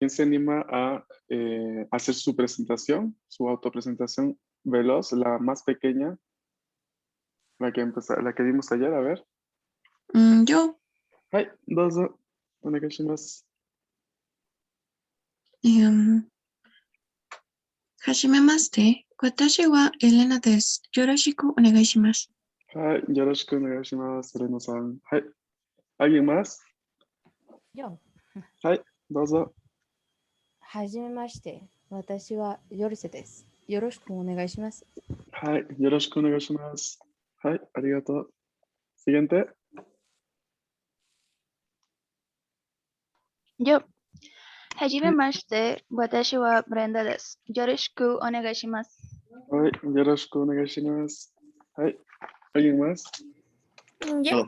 ¿Quién se anima a hacer su presentación, su autopresentación veloz, la más pequeña, la que vimos ayer? A ver. Yo. はい、どうぞお願いします。Hajimemashite. Watashi wa Elena desu. Yoroshiku onegai shimasu. はい、よろしくお願いします。レノさん。はい。¿Alguien más? Yo. はい、どうぞ。はじめまして。私はヨルセです。よろしくお願いします。はい、よろしくお願いします。はい、ありがとう。Siguiente. Yo. Hajimemashite, watashi wa Brenda desu. Yoroshiku onegai shimasu. はい、よろしくお願いします。はい。¿Alguien más? Yo.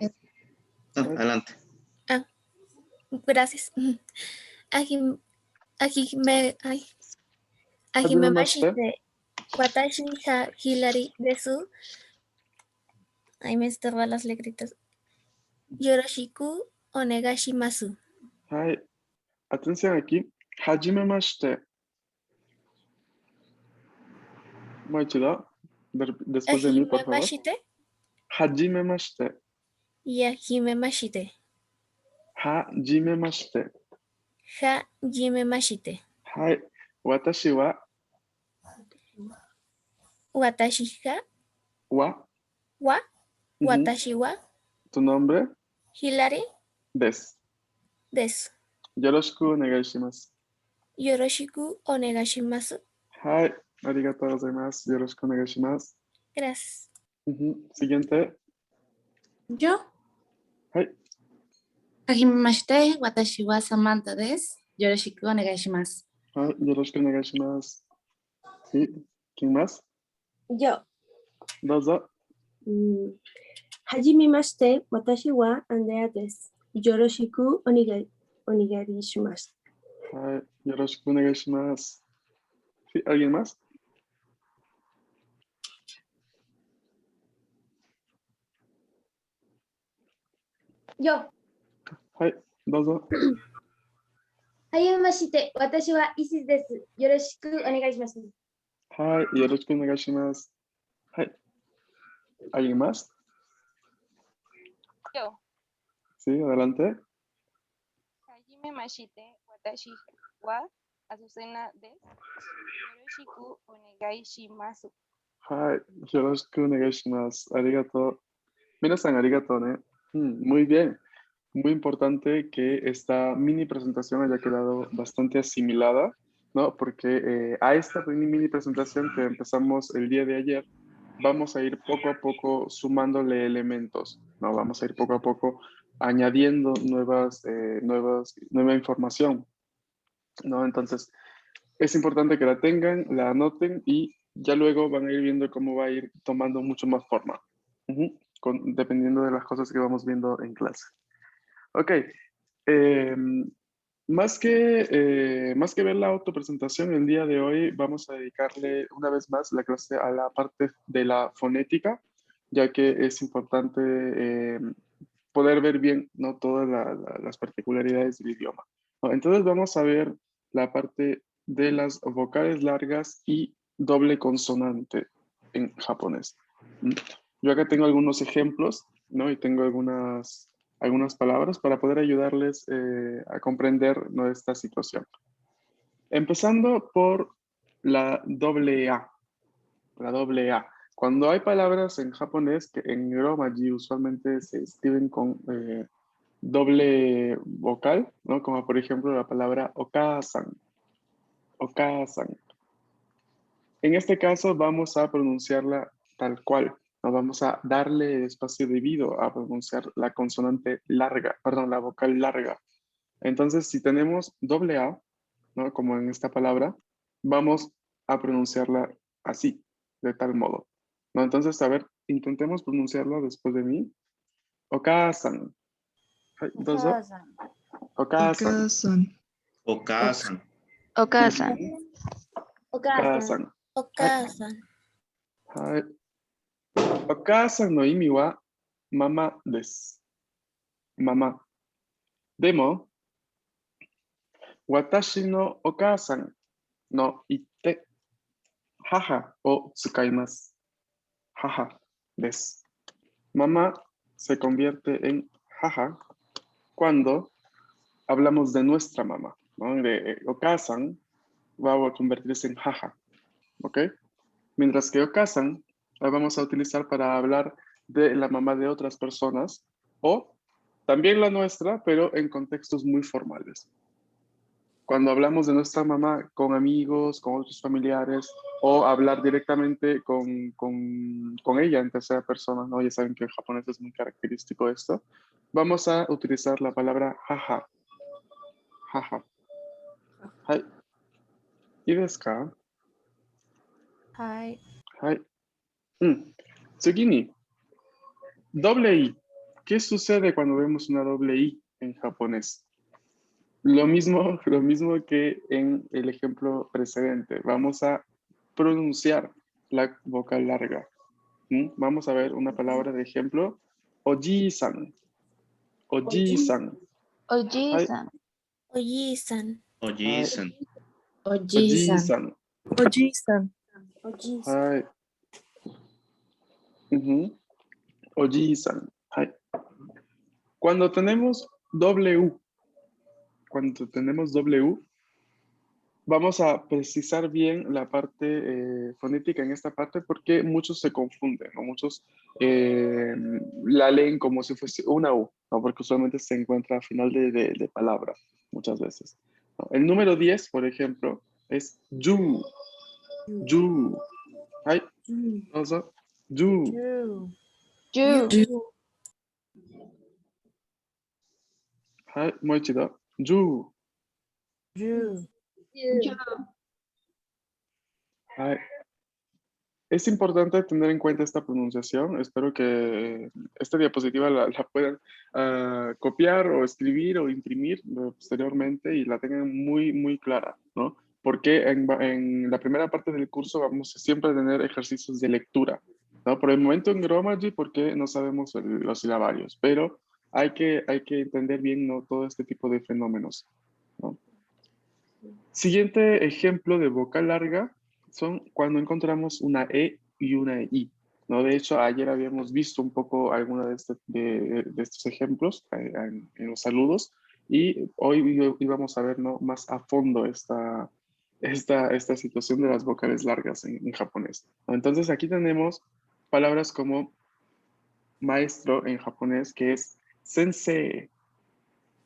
Adelante. Gracias. Hajimemashite. Watashi ha Hilary desu. Ahí me estorban las letritas. Yoroshiku onegai shimasu. はい。Atención aquí. Hajimemashite. Muy chido. Después de mí, por favor. Hajimemashite. Hajimemashite. Hajimemashite. Hajimemashite. Hajimemashite. はい。私は、Watashi ga. wa, Watashi wa tu nombre, Hilary des. desu. よろしくお願いします。Yoroshiku onegai shimasu. はい。ありがとうございます。よろしくお願いします。 Gracias. Siguiente. Yo. はい。 Hajimemashite. Watashi wa Samantha desu. Yoroshiku onegai shimasu. はい。よろしくお願いします。Sí. ¿Quién más? Yo. どうぞ。Hajimemashite, watashi wa Andrea desu. Yoroshiku onegai shimasu. はい。よろしくお願いします。Sí. ¿Alguien más? Yo. はい。どうぞ。Hajimemashite, watashi wa Isis desu. Yoroshiku onegai shimasu. はい。よろしくお願いします。はい。¿Alguien más? Yo. Sí, adelante. Hajimemashite, watashi wa Azucena desu. Yoroshiku onegai shimasu. はい。よろしくお願いします。ありがとう。Minasan, arigato, ¿eh? Muy bien. Muy importante que esta mini presentación haya quedado bastante asimilada, ¿no? Porque a esta mini presentación que empezamos el día de ayer, vamos a ir poco a poco sumándole elementos, ¿no? Vamos a ir poco a poco añadiendo nueva información, ¿no? Entonces, es importante que la tengan, la anoten y ya luego van a ir viendo cómo va a ir tomando mucho más forma, dependiendo de las cosas que vamos viendo en clase. Ok. Más que ver la autopresentación, el día de hoy vamos a dedicarle una vez más la clase a la parte de la fonética, ya que es importante poder ver bien, ¿no? Todas las particularidades del idioma, ¿no? Entonces vamos a ver la parte de las vocales largas y doble consonante en japonés. Yo acá tengo algunos ejemplos, ¿no? Y tengo algunas palabras para poder ayudarles a comprender, ¿no?, esta situación. Empezando por la doble A. La doble A. Cuando hay palabras en japonés que en romaji usualmente se escriben con doble vocal, ¿no? Como por ejemplo la palabra okasan. Okasan. En este caso vamos a pronunciarla tal cual. No vamos a darle espacio debido a pronunciar la consonante larga, perdón, la vocal larga. Entonces, si tenemos doble A, ¿no?, como en esta palabra, vamos a pronunciarla así, de tal modo, ¿no? Entonces, a ver, intentemos pronunciarla después de mí. Okasan. Dozo. Okasan. Okasan. Okasan. Okasan. Okasan. Hai. Okasan no imi wa mama desu. Mama. Demo, watashi no okasan no itte haha o tsukaimasu. Haha desu. Mamá se convierte en jaja cuando hablamos de nuestra mamá, ¿no? De okasan va a convertirse en jaja, ¿ok? Mientras que okasan la vamos a utilizar para hablar de la mamá de otras personas o también la nuestra, pero en contextos muy formales. Cuando hablamos de nuestra mamá con amigos, con otros familiares, o hablar directamente con ella en tercera persona, ¿no? Ya saben que en japonés es muy característico esto. Vamos a utilizar la palabra jaja. Jaja. Hai. ¿Y desu ka? はい。Hai. Tsugini. Doble I. ¿Qué sucede cuando vemos una doble I en japonés? Lo mismo que en el ejemplo precedente. Vamos a pronunciar la vocal larga. Vamos a ver una palabra de ejemplo. Oji-san. Oji-san. Oji-san. Oji-san. Oji-san. Oji-san. Oji-san. Hai. Oji-san. Hai. Cuando tenemos W, vamos a precisar bien la parte fonética en esta parte porque muchos se confunden, ¿no? Muchos la leen como si fuese una U, ¿no? Porque usualmente se encuentra al final de palabra, muchas veces, ¿no? El número 10, por ejemplo, es yu. Yu. Hai. Dozo. Yu. Yu. Hai. Moichido. Yu. Yu. Hai. Es importante tener en cuenta esta pronunciación. Espero que esta diapositiva la puedan copiar o escribir o imprimir posteriormente y la tengan muy, muy clara, ¿no? Porque en la primera parte del curso vamos a siempre tener ejercicios de lectura, ¿no? Por el momento en Gromagy porque no sabemos los silabarios, pero hay que entender bien, ¿no? Todo este tipo de fenómenos, ¿no? Siguiente ejemplo de vocal larga son cuando encontramos una E y una I, ¿no? De hecho, ayer habíamos visto un poco algunos de estos ejemplos en los saludos y hoy íbamos a ver, ¿no? Más a fondo esta situación de las vocales largas en japonés, ¿no? Entonces aquí tenemos palabras como maestro en japonés que es sensei,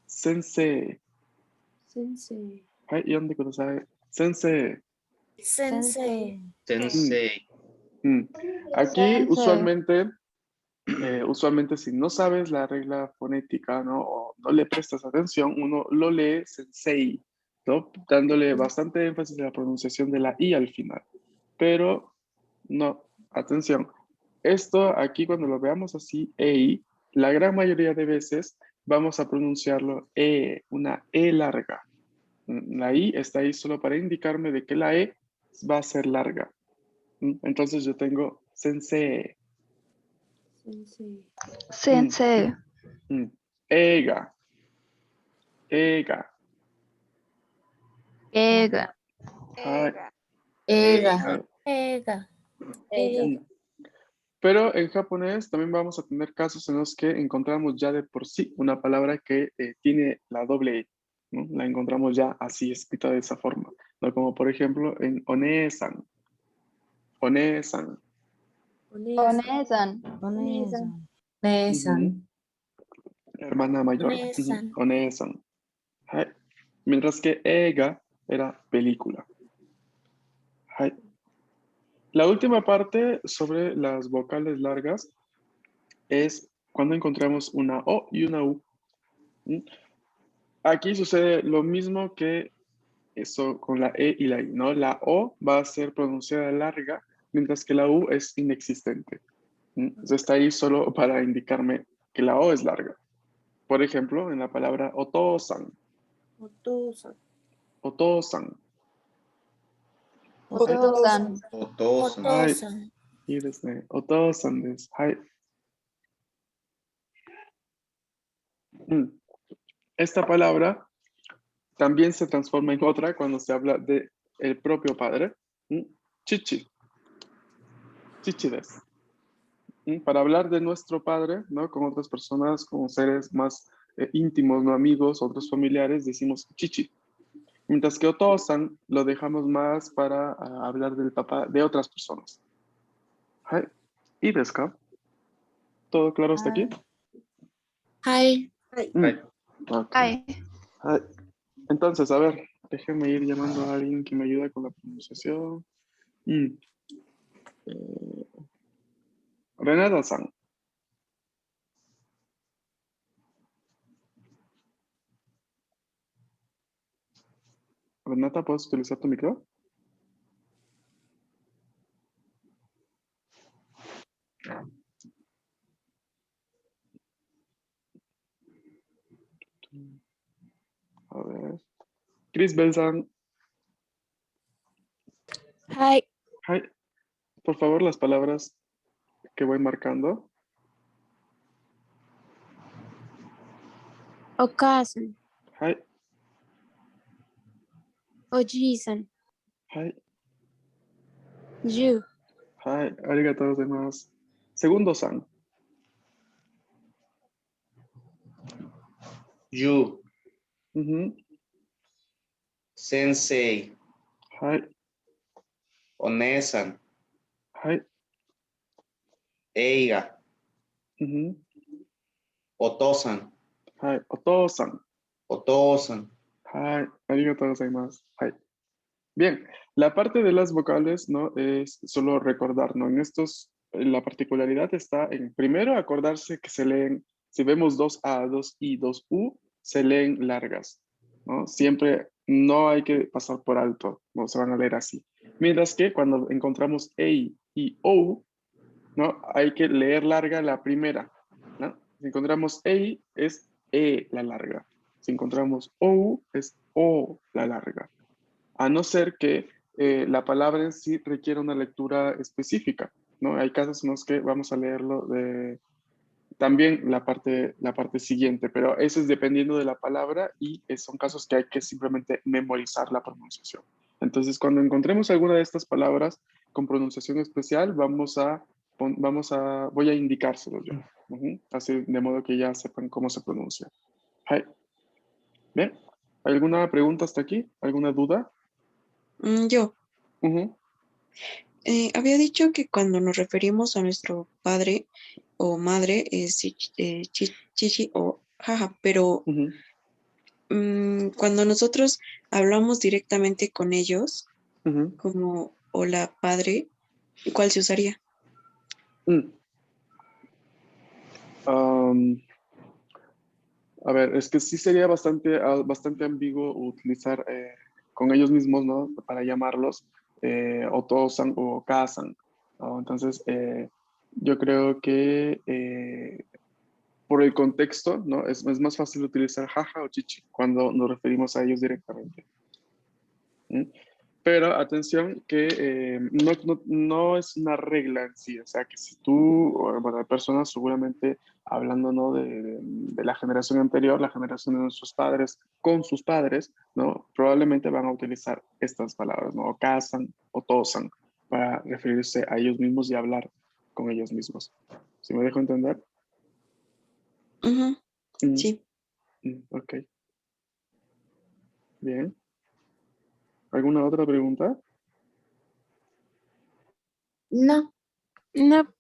sensei. Sensei. Hai, yonde kudasai. Sensei. Sensei. Sensei. Aquí Sensei. usualmente si no sabes la regla fonética, ¿no? O no le prestas atención, uno lo lee sensei, ¿no? Dándole bastante énfasis a la pronunciación de la I al final. Pero no, atención. Esto aquí cuando lo veamos así, EI, la gran mayoría de veces vamos a pronunciarlo una E larga. La I está ahí solo para indicarme de que la E va a ser larga. Entonces yo tengo sensei. Sensei. Sensei. Ega. Ega. Ega. Hai. Ega. Hai. Ega. Pero en japonés también vamos a tener casos en los que encontramos ya de por sí una palabra que tiene la doble E, ¿no? La encontramos ya así escrita de esa forma, ¿no? Como por ejemplo en one-san. One-san. Onesan. Onesan. Nesan. Hermana mayor. One-san. One-san. Hai. Mientras que ega era película. Hai. La última parte sobre las vocales largas es cuando encontramos una O y una U. Aquí sucede lo mismo que eso con la E y la I, ¿no? La O va a ser pronunciada larga, mientras que la U es inexistente. Entonces está ahí solo para indicarme que la O es larga. Por ejemplo, en la palabra otosan. Otosan. Otosan. Otosan. Otosan. Otosan. いいですね。お父さんです。はい。Esta palabra también se transforma en otra cuando se habla de el propio padre. Chichi. Chichi desu. Para hablar de nuestro padre, ¿no? Con otras personas, con seres más íntimos, no amigos, otros familiares, decimos chichi. Mientras que otosan lo dejamos más para hablar del papá de otras personas. Hai. ¿Y desu ka? ¿Todo claro hasta aquí? Hai. Ok. Ay. Hai. Entonces, a ver, déjenme ir llamando a alguien que me ayude con la pronunciación. Renata-san. Renata, ¿puedes utilizar tu micro? A ver. Chris Belsan. Hai. Hi. Por favor, las palabras que voy marcando. Oka-san. Hi. Oji-san. Hi. Yu. Hi. Arigatou gozaimasu. Segundo-san. You, Ujú. sensei, Hi. onesan, Hi. eiga, Ujú. otosan, Hi. Oto-san. otosan. Hi. Arigatou gozaimasu. Hi. Bien, la parte de las vocales, ¿no? Es solo recordar, ¿no? En estos, la particularidad está en, primero, acordarse que se leen, si vemos dos A, dos I, dos U, se leen largas, ¿no? Siempre no hay que pasar por alto, no se van a leer así. Mientras que cuando encontramos EI y OU, ¿no? Hay que leer larga la primera, ¿no? Si encontramos EI, es E la larga. Si encontramos OU, es O la larga. A no ser que la palabra en sí requiera una lectura específica, ¿no? Hay casos en los que vamos a leerlo también la parte siguiente, pero eso es dependiendo de la palabra y son casos que hay que simplemente memorizar la pronunciación. Entonces, cuando encontremos alguna de estas palabras con pronunciación especial, voy a indicárselo yo. Así de modo que ya sepan cómo se pronuncia. Hi. Bien. ¿Alguna pregunta hasta aquí? ¿Alguna duda? Yo Ujú. había dicho que cuando nos referimos a nuestro padre o madre es chichi o jaja, pero Ujú. cuando nosotros hablamos directamente con ellos, Ujú. como hola padre, ¿cuál se usaría? A ver, es que sí sería bastante ambiguo utilizar con ellos mismos, ¿no? Para llamarlos otosan o kasan, ¿no? Entonces, yo creo que por el contexto, ¿no? Es más fácil utilizar jaja o chichi cuando nos referimos a ellos directamente. ¿Mm? Pero atención que no es una regla en sí, o sea que si tú, bueno, personas seguramente hablando, ¿no? de la generación anterior, la generación de nuestros padres con sus padres, ¿no? Probablemente van a utilizar estas palabras, ¿no? O casan o tosan para referirse a ellos mismos y hablar con ellos mismos. ¿Sí me dejo entender? Ujú, Mm, sí. ok, bien. ¿Alguna otra pregunta? No. No.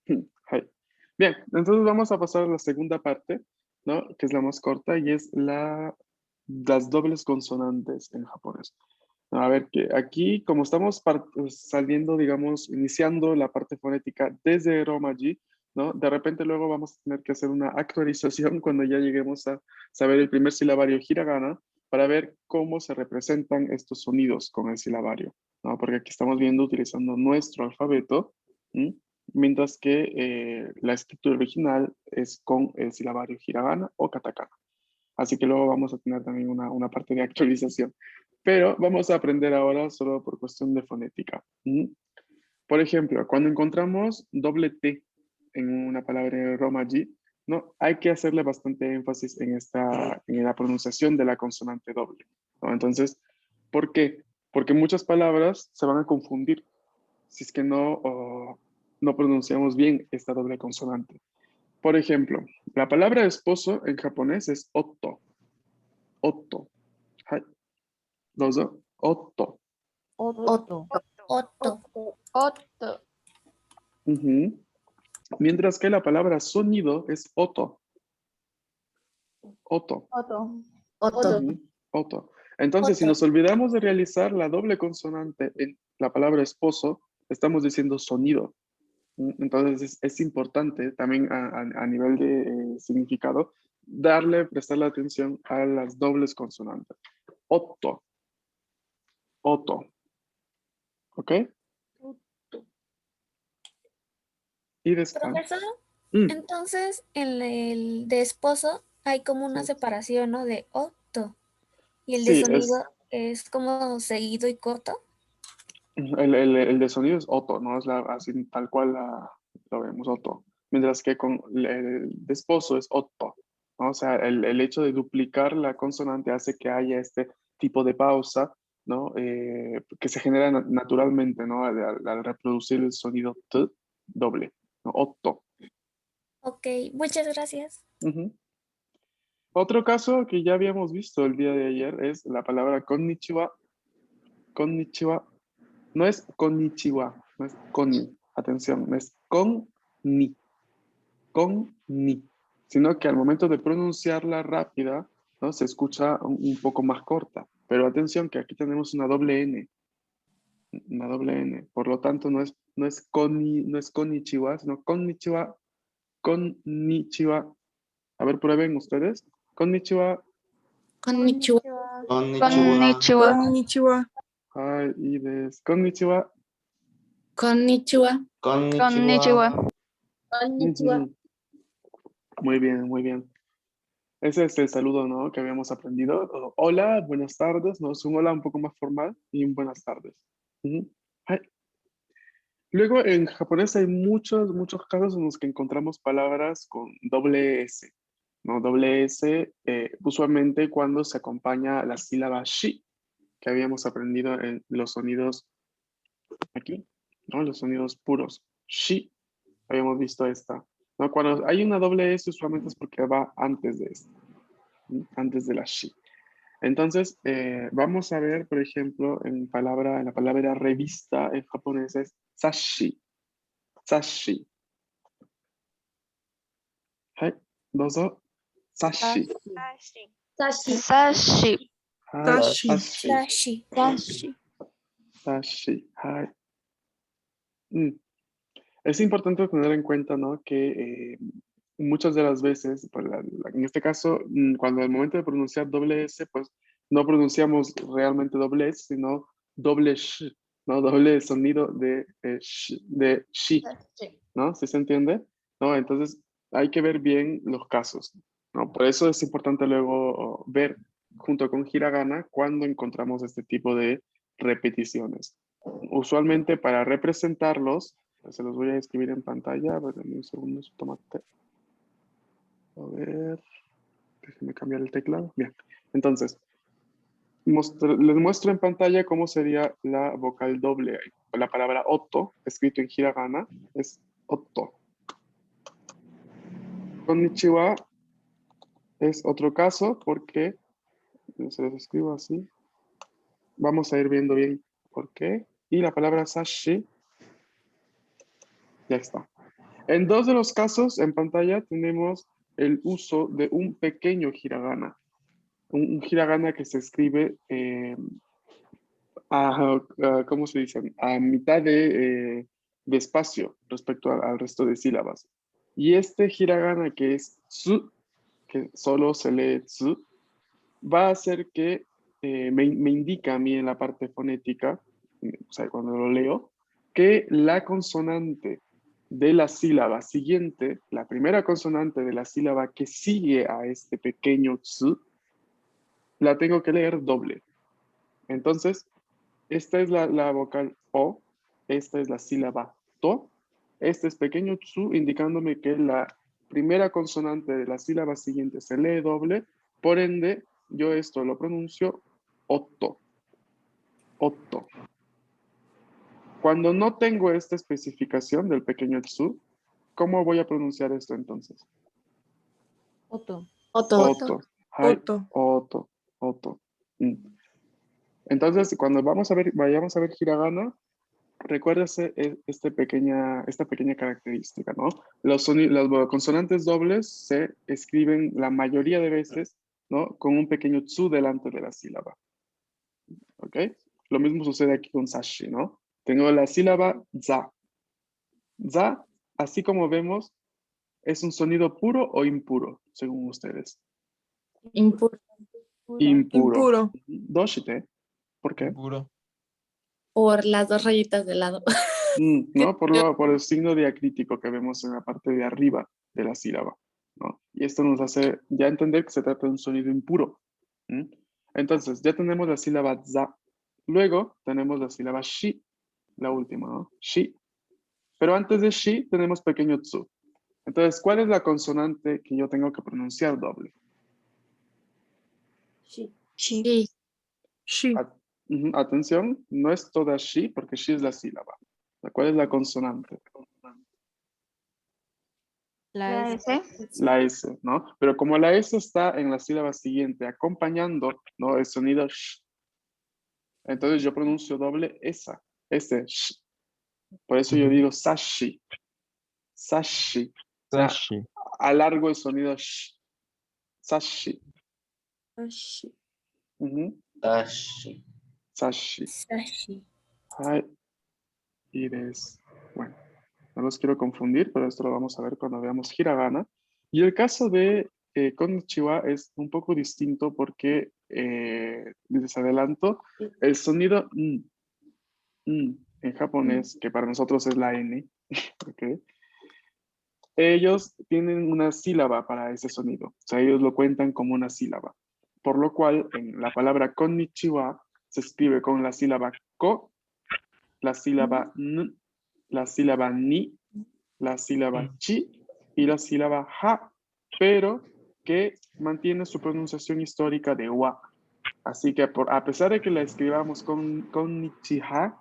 Hi. Bien, entonces vamos a pasar a la segunda parte, ¿no? Que es la más corta y es las dobles consonantes en japonés. A ver, que aquí, como estamos saliendo, digamos, iniciando la parte fonética desde Romaji, ¿no? De repente luego vamos a tener que hacer una actualización cuando ya lleguemos a saber el primer silabario hiragana para ver cómo se representan estos sonidos con el silabario, ¿no? Porque aquí estamos viendo utilizando nuestro alfabeto, ¿m? Mientras que la escritura original es con el silabario hiragana o katakana. Así que luego vamos a tener también una parte de actualización. Pero vamos a aprender ahora solo por cuestión de fonética. Por ejemplo, cuando encontramos doble T en una palabra en Romaji, ¿no? Hay que hacerle bastante énfasis en la pronunciación de la consonante doble, ¿no? Entonces, ¿por qué? Porque muchas palabras se van a confundir si es que no pronunciamos bien esta doble consonante. Por ejemplo, la palabra esposo en japonés es otto. Otto. Hai. Dozo. Otto. Otto. Otto. Otto. Ujú. Mientras que la palabra sonido es oto. Oto. Otto. Otto. Ujú. Oto. Entonces, si nos olvidamos de realizar la doble consonante en la palabra esposo, estamos diciendo sonido. Entonces, es importante también a nivel de significado prestarle atención a las dobles consonantes. Otto. Otto. ¿Ok? Y después. Profesor, Mm, entonces en el de esposo hay como una sí, separación, ¿no? De Otto. Y el de sí, sonido es como seguido y corto. el de sonido es Otto, ¿no? Es así tal cual lo vemos, Otto. Mientras que con el de esposo es Otto, ¿no? O sea, el hecho de duplicar la consonante hace que haya este tipo de pausa, ¿no? Que se genera naturalmente, ¿no? Al reproducir el sonido T doble, ¿no? Otto. Ok, muchas gracias. Ujú. Otro caso que ya habíamos visto el día de ayer es la palabra konnichiwa. Konnichiwa. No es konnichiwa, no es konni. Atención, no es con ni, sino que al momento de pronunciarla rápida, ¿no? Se escucha un poco más corta. Pero atención que aquí tenemos una doble N, una doble N. Por lo tanto, no es konnichiwa, sino konnichiwa, konnichiwa. A ver, prueben ustedes. Konnichiwa. Konnichiwa. Konnichiwa. Konnichiwa. Hi, Ides. Konnichiwa. Konnichiwa. Konnichiwa. Konnichiwa. Ujú. Muy bien, muy bien. Ese es el saludo, ¿no? Que habíamos aprendido. Hola, buenas tardes, ¿no? Es un hola un poco más formal y un buenas tardes. Ujú. Hi. Luego, en japonés hay muchos, muchos casos en los que encontramos palabras con doble S, ¿no? Doble S, usualmente cuando se acompaña la sílaba shi, que habíamos aprendido en los sonidos aquí, ¿no? Los sonidos puros. Shi, habíamos visto esta, ¿no? Cuando hay una doble S, usualmente es porque va antes de esta, ¿no? Antes de la shi. Entonces, vamos a ver, por ejemplo, en la palabra revista en japonés es sashi. Sashi. Hai, dozo. Sashi. Sashi. Sashi. Sashi. Hai, Sashi. sashi. Sashi. Sashi. Hai. Mm. Es importante tener en cuenta, ¿no? Que muchas de las veces, pues, en este caso, cuando al momento de pronunciar doble S, pues no pronunciamos realmente doble S, sino doble sh, ¿no? Doble sonido de shi, ¿no? ¿Sí se entiende? ¿No? Entonces hay que ver bien los casos, ¿no? Por eso es importante luego ver junto con hiragana cuando encontramos este tipo de repeticiones. Usualmente para representarlos, se los voy a escribir en pantalla. A ver, dame un segundo, tomate. A ver, déjenme cambiar el teclado. Bien, entonces, les muestro en pantalla cómo sería la vocal doble. La palabra otto, escrito en hiragana, es otto. Konnichiwa es otro caso porque, se los escribo así, vamos a ir viendo bien por qué. Y la palabra sashi, ya está. En dos de los casos en pantalla tenemos el uso de un pequeño hiragana. Un hiragana que se escribe ¿cómo se dice? A mitad de espacio respecto al resto de sílabas. Y este hiragana que es tsu, que solo se lee tsu, va a hacer que me indica a mí en la parte fonética, o sea, cuando lo leo, que la consonante de la sílaba siguiente, la primera consonante de la sílaba que sigue a este pequeño tsu, la tengo que leer doble. Entonces, esta es la vocal O, esta es la sílaba TO, este es pequeño tsu indicándome que la primera consonante de la sílaba siguiente se lee doble, por ende, yo esto lo pronuncio otto. Otto. Cuando no tengo esta especificación del pequeño tsu, ¿cómo voy a pronunciar esto entonces? Otto. Otto. Otto. Hai, Otto. otto. Otto. Entonces, cuando vayamos a ver hiragana, recuérdese esta pequeña característica, ¿no? Las consonantes dobles se escriben la mayoría de veces, ¿no? Con un pequeño tsu delante de la sílaba. ¿Ok? Lo mismo sucede aquí con sashi, ¿no? Tengo la sílaba za. Za, así como vemos, ¿es un sonido puro o impuro, según ustedes? Impuro. Impuro. Doshite. ¿Por qué? Puro. Por las dos rayitas de lado. ¿No? Por el signo diacrítico que vemos en la parte de arriba de la sílaba, ¿no? Y esto nos hace ya entender que se trata de un sonido impuro. Entonces, ya tenemos la sílaba za. Luego tenemos la sílaba shi, la última, ¿no? Shi. Pero antes de shi tenemos pequeño tsu. Entonces, ¿cuál es la consonante que yo tengo que pronunciar doble? Sí. Sí. Sí. Atención, no es toda shi, porque shi es la sílaba. ¿Cuál es la consonante? La S. La S, ¿no? Pero como la S está en la sílaba siguiente, acompañando, ¿no? El sonido sh. Entonces yo pronuncio doble esa, ese sh. Por eso yo digo sashi. Sashi. O sea, Sashi. alargo el sonido sh. Sashi. Sashi. Dashi. Sashi. Sashi. Ay, bueno, no los quiero confundir, pero esto lo vamos a ver cuando veamos hiragana. Y el caso de konnichiwa es un poco distinto porque, les adelanto, el sonido en japonés, que para nosotros es la N, ¿ok? Ellos tienen una sílaba para ese sonido. O sea, ellos lo cuentan como una sílaba. Por lo cual, en la palabra konnichiwa se escribe con la sílaba ko, la sílaba n, la sílaba ni, la sílaba chi y la sílaba ha, pero que mantiene su pronunciación histórica de wa. Así que a pesar de que la escribamos con konnichiha,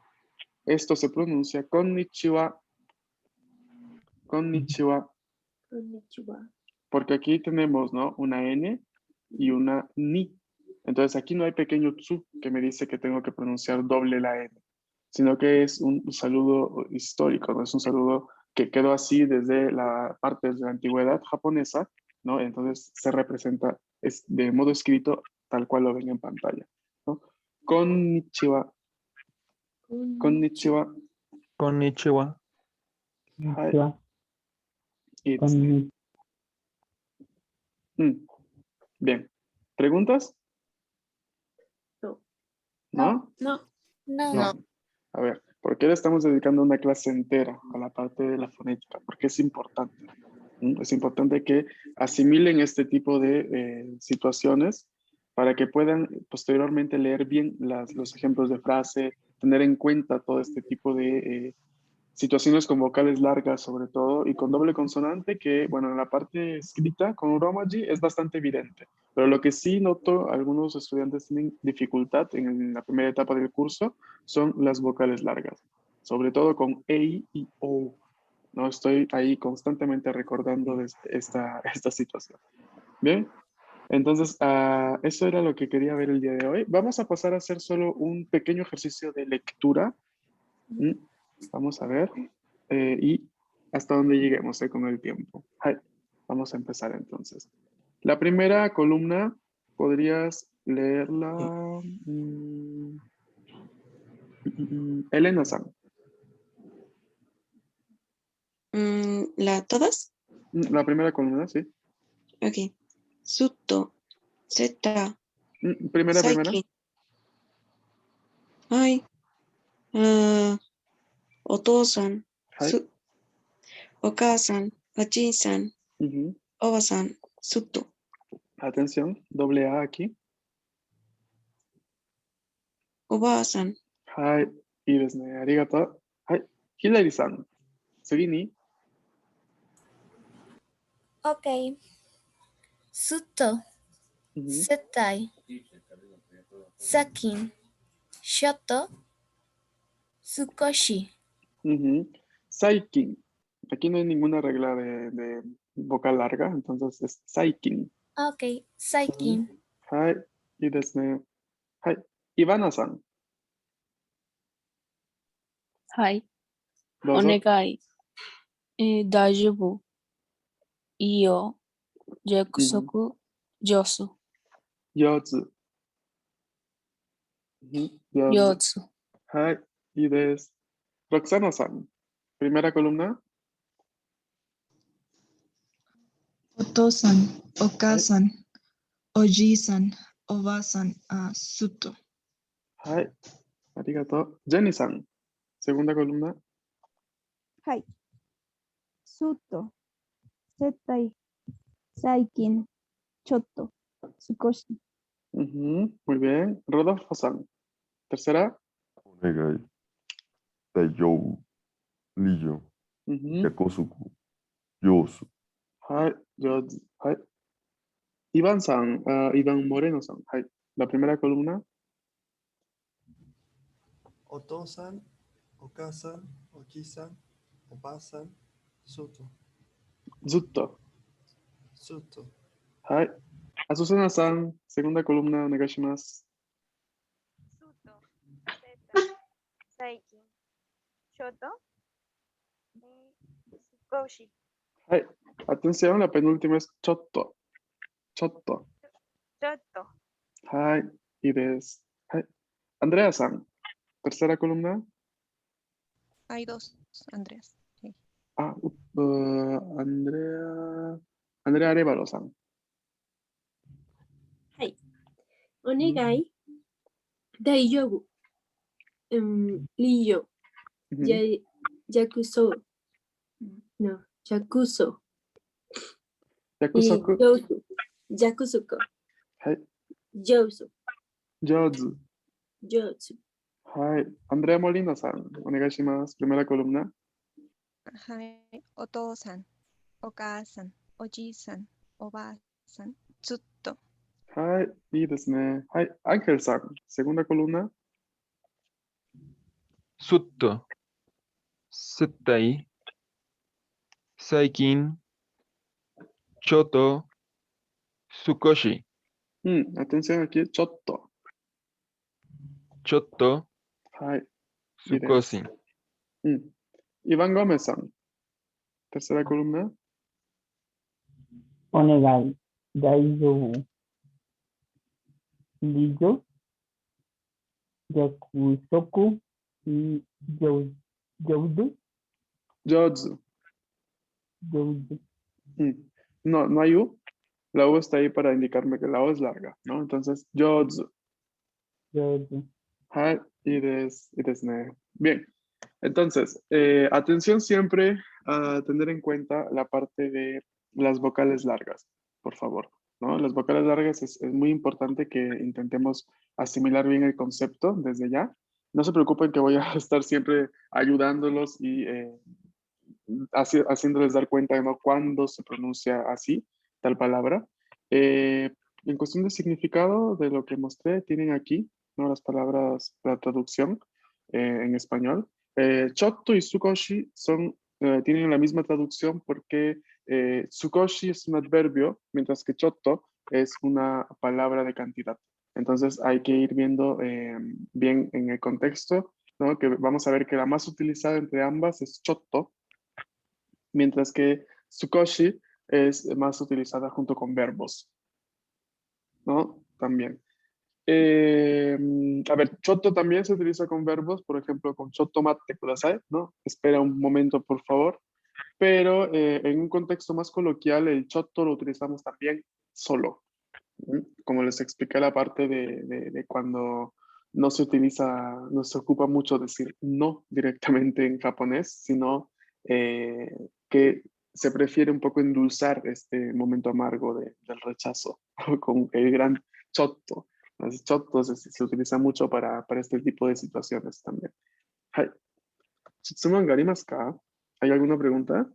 esto se pronuncia konnichiwa, konnichiwa, Konnichiwa. porque aquí tenemos, ¿no? Una N y una ni. Entonces aquí no hay pequeño tsu que me dice que tengo que pronunciar doble la N, sino que es un saludo histórico, ¿no? Es un saludo que quedó así desde la parte de la antigüedad japonesa, ¿no? Entonces se representa de modo escrito tal cual lo ven en pantalla, ¿no? Konnichiwa, konnichiwa, Konnichiwa. hai, y desu. Bien. ¿Preguntas? No. ¿No? No. No. No. A ver, ¿por qué le estamos dedicando una clase entera a la parte de la fonética? Porque es importante. Es importante que asimilen este tipo de situaciones para que puedan posteriormente leer bien los ejemplos de frase, tener en cuenta todo este tipo de situaciones con vocales largas sobre todo y con doble consonante que, bueno, en la parte escrita con Uromaji es bastante evidente. Pero lo que sí noto, algunos estudiantes tienen dificultad en la primera etapa del curso son las vocales largas, sobre todo con EI y O. No estoy ahí constantemente recordando de esta situación. Bien, entonces eso era lo que quería ver el día de hoy. Vamos a pasar a hacer solo un pequeño ejercicio de lectura. Vamos a ver y hasta dónde lleguemos con el tiempo. Vamos a empezar entonces. La primera columna, ¿podrías leerla? Elena-san. ¿Todas? La primera columna, sí. Ok. Sutto, zeta, Primera. saikin. Ay. Otosan, Okasan, Aji-san, Oba-san, Sutto. Atención, doble A aquí. Oba-san. Y desde arigato. Hilary-san. Seguini. Ok. Suto, うん setai, sakin, shoto, sukoshi. Ujú. Saikin. Aquí no hay ninguna regla de vocal larga, entonces es Saikin. Ok, saikin. Hai, y desne. Hai, Ivana-san, はい。お dozo. 願い。大丈夫。いいよ。約 Ujú. 束。上手。 Yozu. Ujú. 上 Yozu. 手。 Hai, y des. Roxana-san, primera columna. お父さん、お母 Hai, さん、おじいさん、おばあさん、すっと。 hai. Arigato. Jenny-san, segunda columna. はい。すっと、接待、最近、ちょっと、少し。 Ujú. Muy bien. Rodolfo-san, tercera. お願い。大丈夫。理由。 Ujú. 約束。上手。 Hai, yozu. Hai. Iván-san, Iván Moreno-san. Hai. La primera columna. お父さん、お母さん、おじいさん、おばあさん、外、 Zutto. 外、 Hai. Azucena-san, segunda columna, onegaishimasu. すっと、接待、最近、ちょっと、少し、 Hai. Atención, la penúltima es chotto. Chotto. ちょっと、 Hai. Y des. Hai. Andrea-san, tercera columna. Hay dos, Andrés. Sí. Andrea. Andrea Arevalo-san. はい。お願い。大丈夫。理由。 Ujú. 約束。No, 約束。 Yakusoku. 上手。約束。 Hai. 上手。 Jozu. 上手。 Hai. Andrea Molina-san, onegaishimasu. Primera columna. はい。お父さん、お母さん、おじいさん、おばあさん、ずっと。 Hai. Y desne. Hai. Ángel-san, segunda columna. すっと、接待、最近、ちょっと、少し、 Atención aquí, chotto. ちょっと、 Hai. Y 少 des. し、 Iván Gómez-san, tercera columna. お願い。大丈夫。理由。約束。上手。 Jozu. 上手。 No, no hay U. La U está ahí para indicarme que la O es larga, ¿no? Entonces, Jozu. 上手。 Hai. Y desne. Bien. Entonces, atención siempre a tener en cuenta la parte de las vocales largas, por favor, ¿no? Las vocales largas es muy importante que intentemos asimilar bien el concepto desde ya. No se preocupen que voy a estar siempre ayudándolos y haciéndoles dar cuenta de, ¿no?, cuándo se pronuncia así, tal palabra. En cuestión de significado de lo que mostré, tienen aquí, ¿no?, las palabras, la traducción en español. Chotto y Sukoshi tienen la misma traducción porque Sukoshi es un adverbio, mientras que Chotto es una palabra de cantidad. Entonces hay que ir viendo bien en el contexto, ¿no?, que vamos a ver que la más utilizada entre ambas es Chotto, mientras que Sukoshi es más utilizada junto con verbos, ¿no? También. A ver, Chotto también se utiliza con verbos, por ejemplo, con Chotto matte kudasai, ¿no? Espera un momento, por favor. Pero en un contexto más coloquial, el Chotto lo utilizamos también solo. Como les expliqué la parte de cuando no se utiliza, no se ocupa mucho decir no directamente en japonés, sino que se prefiere un poco endulzar este momento amargo del rechazo con el gran chotto. Entonces, chotto se utiliza mucho para este tipo de situaciones también. Hai. ¿Hay alguna pregunta?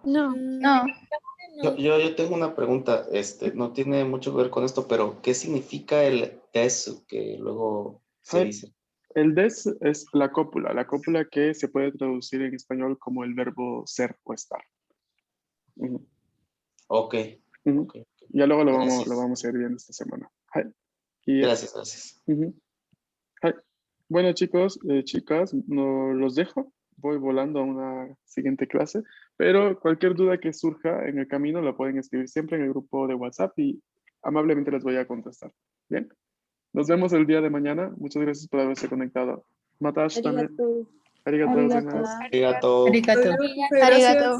No. No. Yo tengo una pregunta, no tiene mucho que ver con esto, pero ¿qué significa el des que luego se dice? El des es la cópula que se puede traducir en español como el verbo ser o estar. Ujú. Ok. Ujú. Ya luego lo Gracias. vamos a ir viendo esta semana. Hai. Y- Gracias. Ujú. Hai. Bueno, chicos, chicas, no los dejo. Voy volando a una siguiente clase, pero cualquier duda que surja en el camino la pueden escribir siempre en el grupo de WhatsApp y amablemente les voy a contestar. Bien, nos vemos el día de mañana. Muchas gracias por haberse conectado. Matash también. Arigato. Arigato Arigato. gozaimasu. Arigato. Arigato. Arigato.